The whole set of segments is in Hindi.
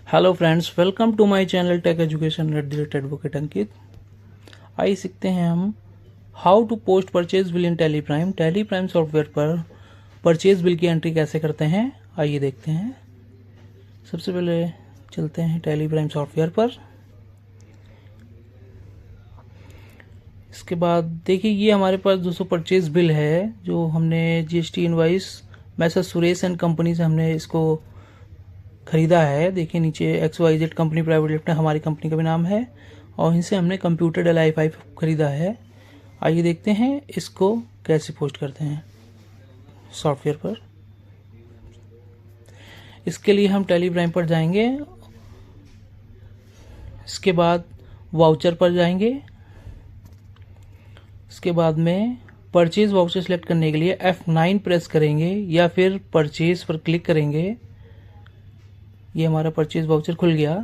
Hello friends, welcome to my channel tech education advocate Ankit. आइए सीखते हैं हम how to post purchase bill in Tally Prime software पर परचेज बिल की एंट्री कैसे करते हैं। आइए देखते हैं। सबसे पहले चलते हैं टेली प्राइम सॉफ्टवेयर पर। इसके बाद देखिए, ये हमारे पास 200 परचेज बिल है जो हमने GST invoice masher Suresh and company से हमने इसको खरीदा है। देखिए नीचे XYZ कंपनी प्राइवेट लिमिटेड हमारी कंपनी का भी नाम है और इनसे हमने कंप्यूटर डेल i5 खरीदा है। आइए देखते हैं इसको कैसे पोस्ट करते हैं सॉफ्टवेयर पर। इसके लिए हम टेली प्राइम पर जाएंगे। इसके बाद वाउचर पर जाएंगे। इसके बाद में परचेज वाउचर सेलेक्ट करने के लिए F9 प्रेस करेंगे या फिर परचेज पर क्लिक करेंगे। ये हमारा परचेज वाउचर खुल गया।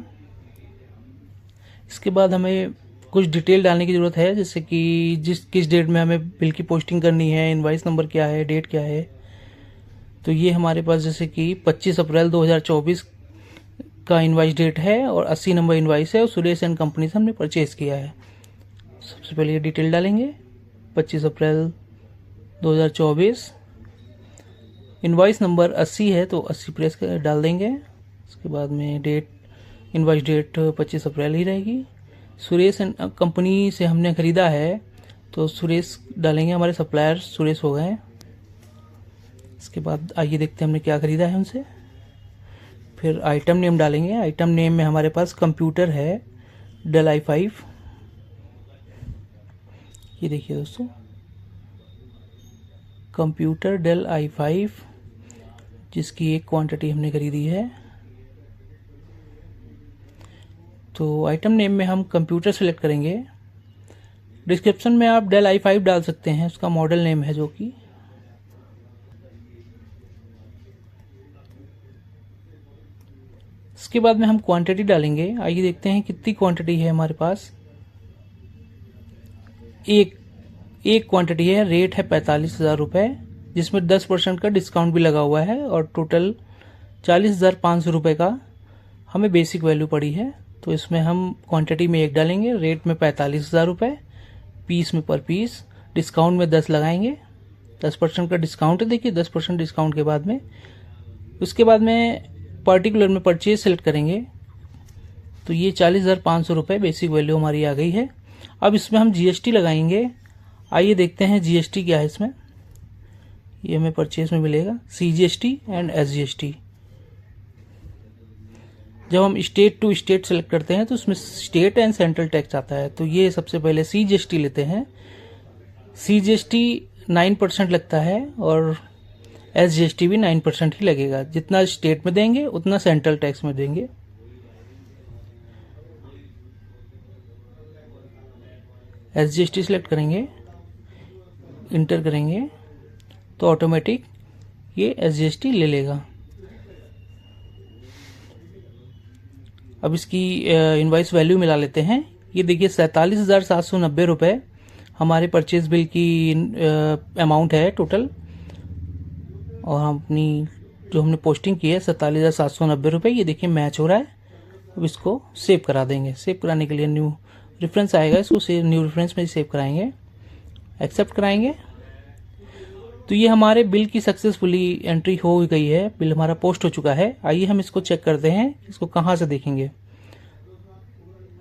इसके बाद हमें कुछ डिटेल डालने की ज़रूरत है, जैसे कि किस डेट में हमें बिल की पोस्टिंग करनी है, इनवाइस नंबर क्या है, डेट क्या है। तो ये हमारे पास जैसे कि 25 अप्रैल 2024 का इनवाइस डेट है और 80 नंबर इनवाइस है और सुरेश एंड कंपनी से हमने परचेज किया है। सबसे पहले ये डिटेल डालेंगे। 25 अप्रैल 2024, इनवाइस नंबर 80 है तो 80 प्रेस कर डाल देंगे। उसके बाद में डेट, इनवाइस डेट 25 अप्रैल ही रहेगी। सुरेश एंड कंपनी से हमने ख़रीदा है तो सुरेश डालेंगे, हमारे सप्लायर सुरेश हो गए। इसके बाद आइए देखते हैं हमने क्या ख़रीदा है उनसे। फिर आइटम नेम डालेंगे। आइटम नेम में हमारे पास कंप्यूटर है डेल i5। ये देखिए दोस्तों, कंप्यूटर डेल i5 जिसकी एक क्वांटिटी हमने खरीदी है। तो आइटम नेम में हम कंप्यूटर सेलेक्ट करेंगे। डिस्क्रिप्शन में आप डेल i5 डाल सकते हैं, उसका मॉडल नेम है जो कि। इसके बाद में हम क्वांटिटी डालेंगे। आइए देखते हैं कितनी क्वांटिटी है हमारे पास। एक क्वांटिटी है। रेट है 45,000 रुपये, जिसमें 10% का डिस्काउंट भी लगा हुआ है और टोटल 40,500 रुपये का हमें बेसिक वैल्यू पड़ी है। तो इसमें हम क्वांटिटी में 1 डालेंगे, रेट में 45,000 रुपये, पीस में पर पीस, डिस्काउंट में 10 लगाएंगे। 10% का डिस्काउंट है, देखिए 10% डिस्काउंट के बाद में। उसके बाद में पर्टिकुलर में परचेज सेलेक्ट करेंगे तो ये 40,500 रुपये बेसिक वैल्यू हमारी आ गई है। अब इसमें हम GST लगाएंगे। आइए देखते हैं GST क्या है इसमें। ये हमें परचेज में मिलेगा CGST एंड SGST। जब हम स्टेट टू स्टेट सेलेक्ट करते हैं तो उसमें स्टेट एंड सेंट्रल टैक्स आता है। तो ये सबसे पहले CGST लेते हैं। CGST 9% लगता है और SGST भी 9% ही लगेगा। जितना स्टेट में देंगे उतना सेंट्रल टैक्स में देंगे। SGST सेलेक्ट करेंगे, इंटर करेंगे तो ऑटोमेटिक ये SGST ले लेगा। अब इसकी इनवाइस वैल्यू मिला लेते हैं। ये देखिए 47,790 रुपये हमारे परचेज बिल की अमाउंट है टोटल, और हम अपनी जो हमने पोस्टिंग की है 47,790 रुपये, ये देखिए मैच हो रहा है। अब इसको सेव करा देंगे। सेव कराने के लिए न्यू रेफरेंस आएगा, इसको न्यू रेफरेंस में सेव कराएंगे, एक्सेप्ट कराएंगे। तो ये हमारे बिल की सक्सेसफुली एंट्री हो गई है, बिल हमारा पोस्ट हो चुका है। आइए हम इसको चेक करते हैं, इसको कहाँ से देखेंगे।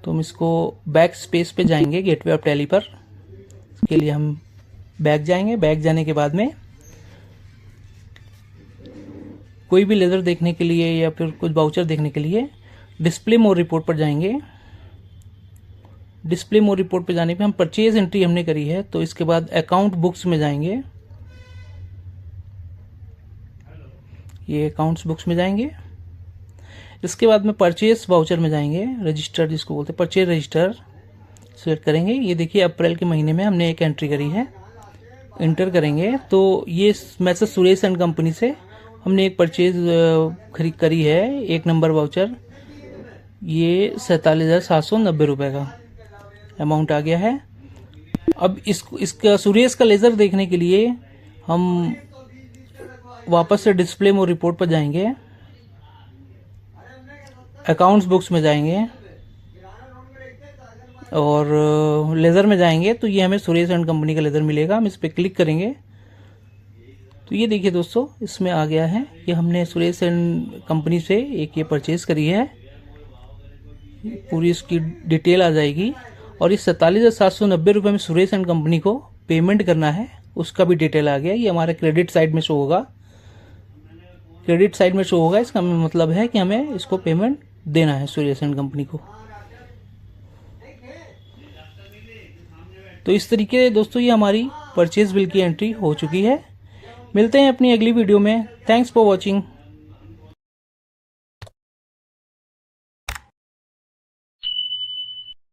तो हम इसको बैक स्पेस पे जाएंगे, गेटवे ऑफ टैली पर। इसके लिए हम बैक जाएंगे। बैक जाने के बाद में कोई भी लेजर देखने के लिए या फिर कुछ वाउचर देखने के लिए डिस्प्ले मोर रिपोर्ट पर जाएंगे। डिस्प्ले मोर रिपोर्ट पर जाने पे हम परचेज एंट्री हमने करी है, तो इसके बाद अकाउंट बुक्स में जाएंगे। ये अकाउंट्स बुक्स में जाएंगे। इसके बाद में परचेज वाउचर में जाएंगे, रजिस्टर जिसको बोलते हैं, परचेज रजिस्टर सेलेक्ट करेंगे। ये देखिए अप्रैल के महीने में हमने एक एंट्री करी है, इंटर करेंगे। तो ये मैसेज सुरेश एंड कंपनी से हमने एक परचेज खरीद करी है, 1 नंबर वाउचर। ये 47,790 रुपये का अमाउंट आ गया है। अब इसका सुरेश का लेजर देखने के लिए हम वापस से डिस्प्ले मोर रिपोर्ट पर जाएंगे। अकाउंट्स बुक्स में जाएंगे और लेज़र में जाएंगे तो ये हमें सुरेश एंड कंपनी का लेज़र मिलेगा। हम इस पर क्लिक करेंगे तो ये देखिए दोस्तों, इसमें आ गया है कि हमने सुरेश एंड कंपनी से एक ये परचेज़ करी है। पूरी इसकी डिटेल आ जाएगी और इस 47,790 रुपये में सुरेश एंड कंपनी को पेमेंट करना है, उसका भी डिटेल आ गया। ये हमारे क्रेडिट साइड में शो होगा, क्रेडिट साइड में शो होगा। इसका मतलब है कि हमें इसको पेमेंट देना है सुरेश एंड कंपनी को। तो इस तरीके से दोस्तों ये हमारी परचेज बिल की एंट्री हो चुकी है। मिलते हैं अपनी अगली वीडियो में। Thanks for watching.